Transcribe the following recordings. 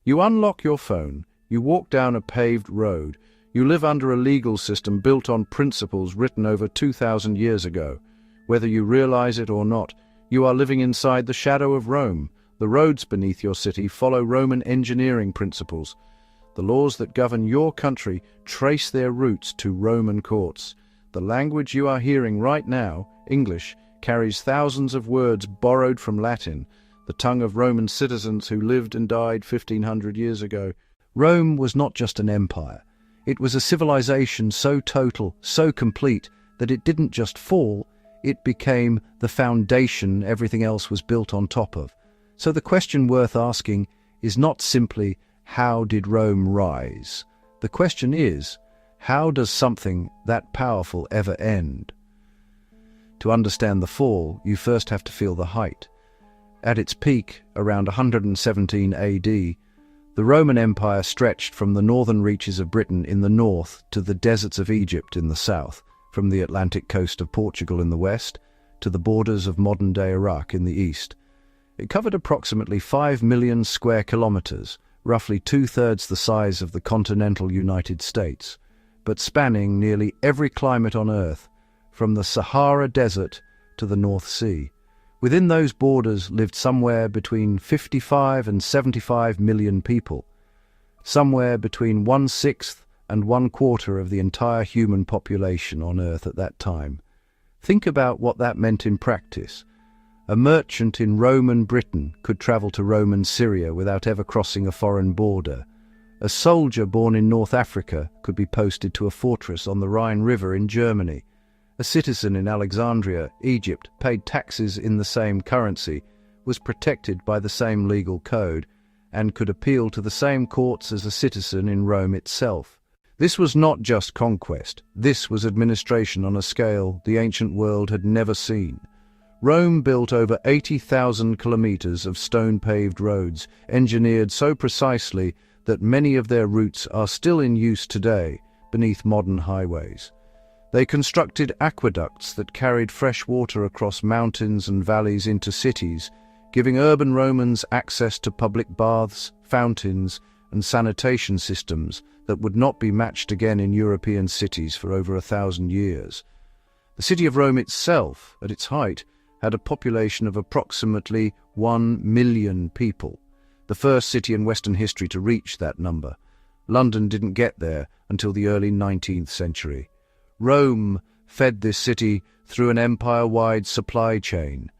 You unlock your phone, you walk down a paved road, you live under a legal system built on principles written over 2,000 years ago. Whether you realize it or not, you are living inside the shadow of Rome. The roads beneath your city follow Roman engineering principles. The laws that govern your country trace their roots to Roman courts. The language you are hearing right now, English, carries thousands of words borrowed from Latin, the tongue of Roman citizens who lived and died 1,500 years ago. Rome was not just an empire. It was a civilization so total, so complete, that it didn't just fall, it became the foundation everything else was built on top of. So the question worth asking is not simply, how did Rome rise? The question is, how does something that powerful ever end? To understand the fall, you first have to feel the height. At its peak, around 117 AD, the Roman Empire stretched from the northern reaches of Britain in the north to the deserts of Egypt in the south, from the Atlantic coast of Portugal in the west to the borders of modern-day Iraq in the east. It covered approximately 5 million square kilometers, roughly two-thirds the size of the continental United States, but spanning nearly every climate on Earth, from the Sahara Desert to the North Sea. Within those borders lived somewhere between 55 and 75 million people, somewhere between 1/6 and 1/4 of the entire human population on Earth at that time. Think about what that meant in practice. A merchant in Roman Britain could travel to Roman Syria without ever crossing a foreign border. A soldier born in North Africa could be posted to a fortress on the Rhine River in Germany. A citizen in Alexandria, Egypt, paid taxes in the same currency, was protected by the same legal code, and could appeal to the same courts as a citizen in Rome itself. This was not just conquest. This was administration on a scale the ancient world had never seen. Rome built over 80,000 kilometers of stone-paved roads, engineered so precisely that many of their routes are still in use today beneath modern highways. They constructed aqueducts that carried fresh water across mountains and valleys into cities, giving urban Romans access to public baths, fountains, and sanitation systems that would not be matched again in European cities for over 1,000 years. The city of Rome itself, at its height, had a population of approximately 1 million people, the first city in Western history to reach that number. London didn't get there until the early 19th century. Rome fed this city through an empire-wide supply chain.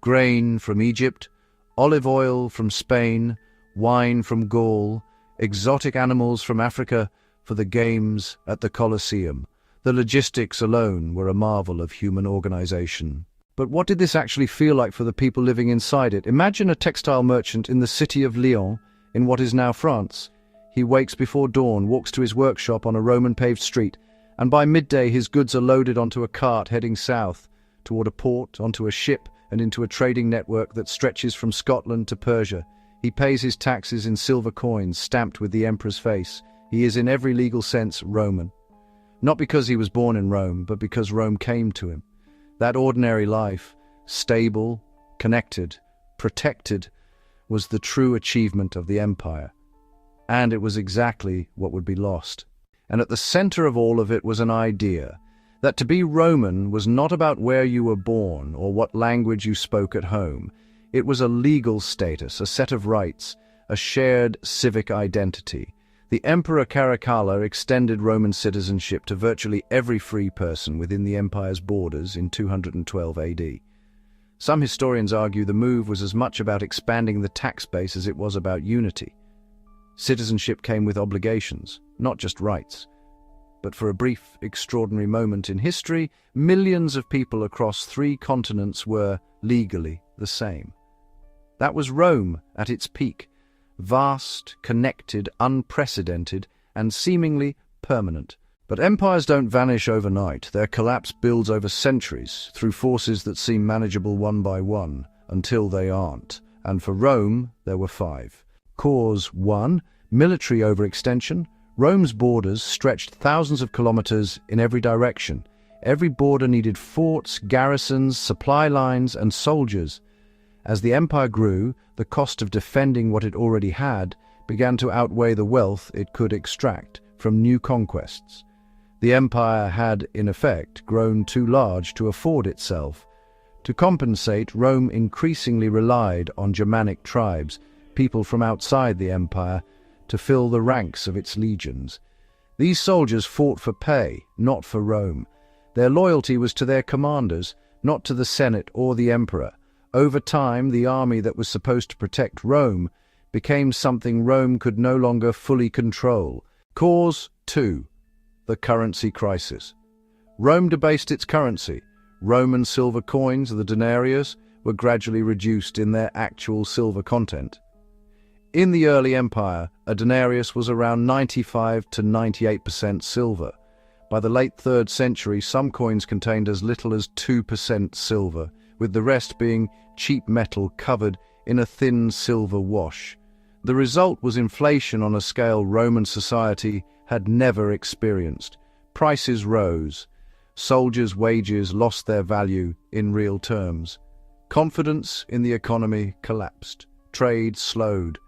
Grain from Egypt, olive oil from Spain, wine from Gaul, exotic animals from Africa for the games at the Colosseum. The logistics alone were a marvel of human organization. But what did this actually feel like for the people living inside it? Imagine a textile merchant in the city of Lyon, in what is now France. He wakes before dawn, walks to his workshop on a Roman-paved street, and by midday his goods are loaded onto a cart heading south, toward a port, onto a ship, and into a trading network that stretches from Scotland to Persia. He pays his taxes in silver coins stamped with the emperor's face. He is in every legal sense Roman. Not because he was born in Rome, but because Rome came to him. That ordinary life, stable, connected, protected, was the true achievement of the empire. And it was exactly what would be lost. And at the center of all of it was an idea that to be Roman was not about where you were born or what language you spoke at home. It was a legal status, a set of rights, a shared civic identity. The Emperor Caracalla extended Roman citizenship to virtually every free person within the empire's borders in 212 AD. Some historians argue the move was as much about expanding the tax base as it was about unity. Citizenship came with obligations, not just rights. But for a brief, extraordinary moment in history, millions of people across 3 continents were, legally, the same. That was Rome at its peak. Vast, connected, unprecedented, and seemingly permanent. But empires don't vanish overnight. Their collapse builds over centuries, through forces that seem manageable one by one, until they aren't. And for Rome, there were 5. Cause 1, military overextension. Rome's borders stretched thousands of kilometers in every direction. Every border needed forts, garrisons, supply lines, and soldiers. As the empire grew, the cost of defending what it already had began to outweigh the wealth it could extract from new conquests. The empire had, in effect, grown too large to afford itself. To compensate, Rome increasingly relied on Germanic tribes, people from outside the empire, to fill the ranks of its legions. These soldiers fought for pay, not for Rome. Their loyalty was to their commanders, not to the Senate or the emperor. Over time, the army that was supposed to protect Rome became something Rome could no longer fully control. Cause 2. The currency crisis. Rome debased its currency. Roman silver coins, the denarius, were gradually reduced in their actual silver content. In the early empire, a denarius was around 95 to 98% silver. By the late 3rd century, some coins contained as little as 2% silver, with the rest being cheap metal covered in a thin silver wash. The result was inflation on a scale Roman society had never experienced. Prices rose. Soldiers' wages lost their value in real terms. Confidence in the economy collapsed. Trade slowed.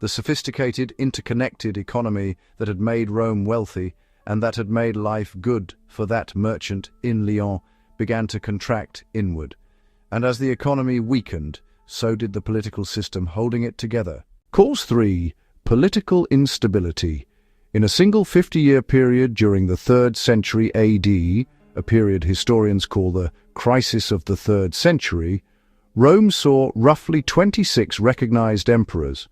The sophisticated, interconnected economy that had made Rome wealthy and that had made life good for that merchant in Lyon began to contract inward. And as the economy weakened, so did the political system holding it together. Cause 3. Political instability. In a single 50-year period during the 3rd century AD, a period historians call the Crisis of the 3rd Century, Rome saw roughly 26 recognized emperors.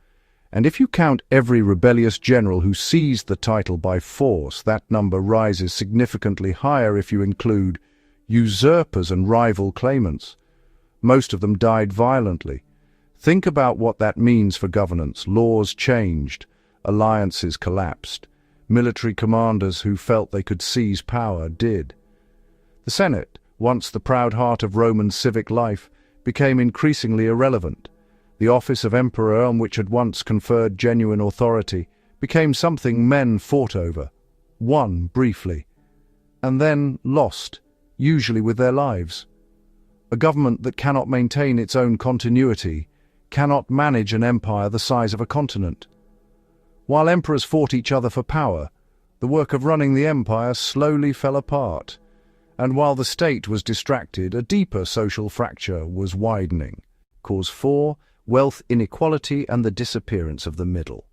And if you count every rebellious general who seized the title by force, that number rises significantly higher if you include usurpers and rival claimants. Most of them died violently. Think about what that means for governance. Laws changed, alliances collapsed, military commanders who felt they could seize power did. The Senate, once the proud heart of Roman civic life, became increasingly irrelevant. The office of emperor, on which had once conferred genuine authority, became something men fought over, won briefly, and then lost, usually with their lives. A government that cannot maintain its own continuity cannot manage an empire the size of a continent. While emperors fought each other for power, the work of running the empire slowly fell apart, and while the state was distracted, a deeper social fracture was widening. Cause 4. Wealth inequality and the disappearance of the middle.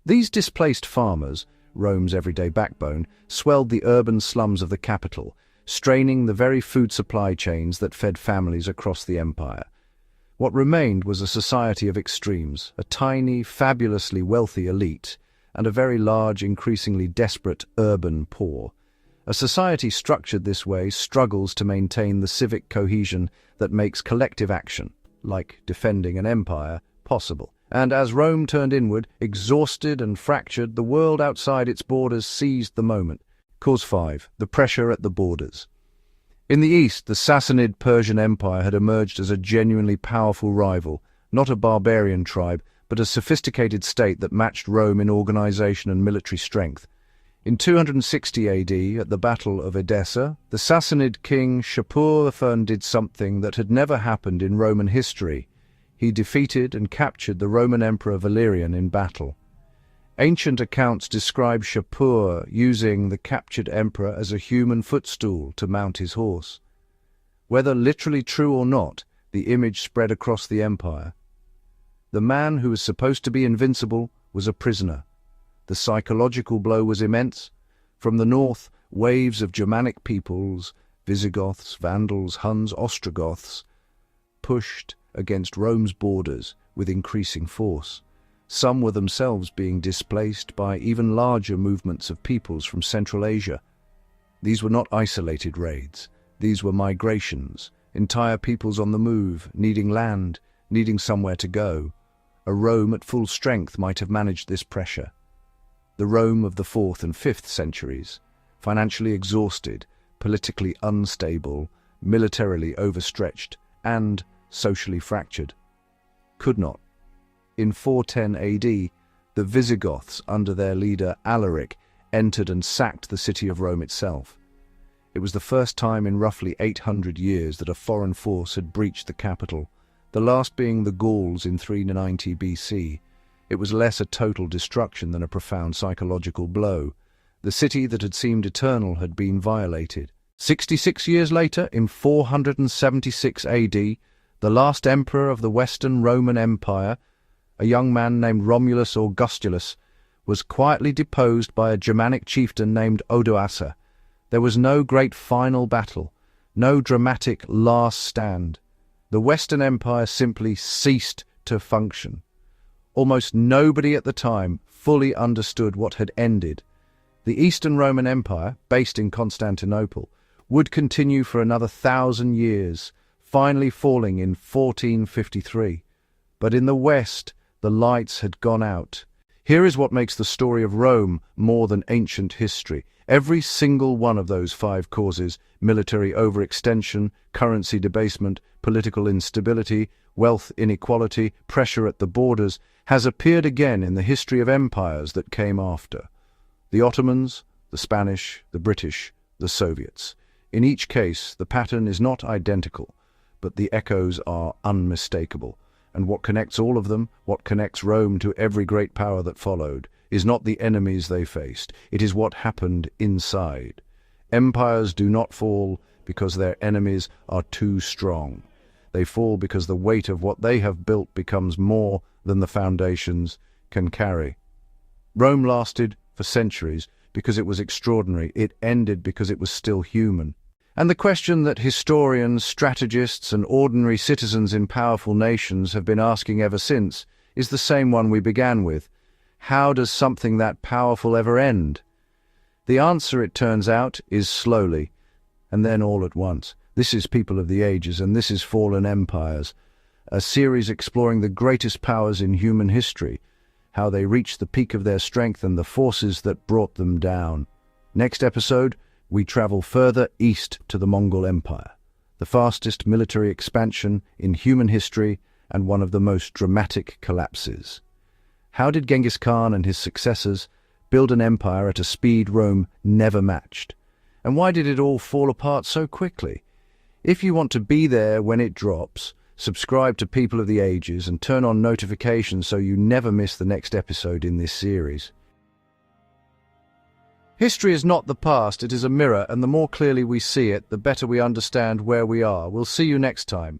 These displaced farmers, Rome's everyday backbone, swelled the urban slums of the capital, straining the very food supply chains that fed families across the empire. What remained was a society of extremes, a tiny, fabulously wealthy elite, and a very large, increasingly desperate urban poor. A society structured this way struggles to maintain the civic cohesion that makes collective action, like defending an empire, possible. And as Rome turned inward, exhausted and fractured, the world outside its borders seized the moment. Cause 5. The pressure at the borders. In the east, the Sassanid Persian Empire had emerged as a genuinely powerful rival, not a barbarian tribe, but a sophisticated state that matched Rome in organization and military strength. In 260 AD, at the Battle of Edessa, the Sassanid king Shapur I did something that had never happened in Roman history. He defeated and captured the Roman Emperor Valerian in battle. Ancient accounts describe Shapur using the captured emperor as a human footstool to mount his horse. Whether literally true or not, the image spread across the empire. The man who was supposed to be invincible was a prisoner. The psychological blow was immense. From the north, waves of Germanic peoples, Visigoths, Vandals, Huns, Ostrogoths, pushed against Rome's borders with increasing force. Some were themselves being displaced by even larger movements of peoples from Central Asia. These were not isolated raids. These were migrations, entire peoples on the move, needing land, needing somewhere to go. A Rome at full strength might have managed this pressure. The Rome of the 4th and 5th centuries, financially exhausted, politically unstable, militarily overstretched, and socially fractured, could not. In 410 AD, the Visigoths, under their leader Alaric, entered and sacked the city of Rome itself. It was the first time in roughly 800 years that a foreign force had breached the capital, the last being the Gauls in 390 BC. It was less a total destruction than a profound psychological blow. The city that had seemed eternal had been violated. 66 years later, in 476 AD, the last emperor of the Western Roman Empire, a young man named Romulus Augustulus, was quietly deposed by a Germanic chieftain named Odoacer. There was no great final battle, no dramatic last stand. The Western Empire simply ceased to function. Almost nobody at the time fully understood what had ended. The Eastern Roman Empire, based in Constantinople, would continue for another 1,000 years, finally falling in 1453. But in the West, the lights had gone out. Here is what makes the story of Rome more than ancient history. Every single one of those 5 causes, military overextension, currency debasement, political instability, wealth inequality, pressure at the borders, has appeared again in the history of empires that came after. The Ottomans, the Spanish, the British, the Soviets. In each case, the pattern is not identical, but the echoes are unmistakable. And what connects all of them, what connects Rome to every great power that followed, is not the enemies they faced, it is what happened inside. Empires do not fall because their enemies are too strong. They fall because the weight of what they have built becomes more than the foundations can carry. Rome lasted for centuries because it was extraordinary. It ended because it was still human. And the question that historians, strategists, and ordinary citizens in powerful nations have been asking ever since is the same one we began with. How does something that powerful ever end? The answer, it turns out, is slowly, and then all at once. This is People of the Ages, and this is Fallen Empires, a series exploring the greatest powers in human history, how they reached the peak of their strength and the forces that brought them down. Next episode, we travel further east to the Mongol Empire, the fastest military expansion in human history and one of the most dramatic collapses. How did Genghis Khan and his successors build an empire at a speed Rome never matched? And why did it all fall apart so quickly? If you want to be there when it drops, subscribe to People of the Ages and turn on notifications so you never miss the next episode in this series. History is not the past, it is a mirror, and the more clearly we see it, the better we understand where we are. We'll see you next time.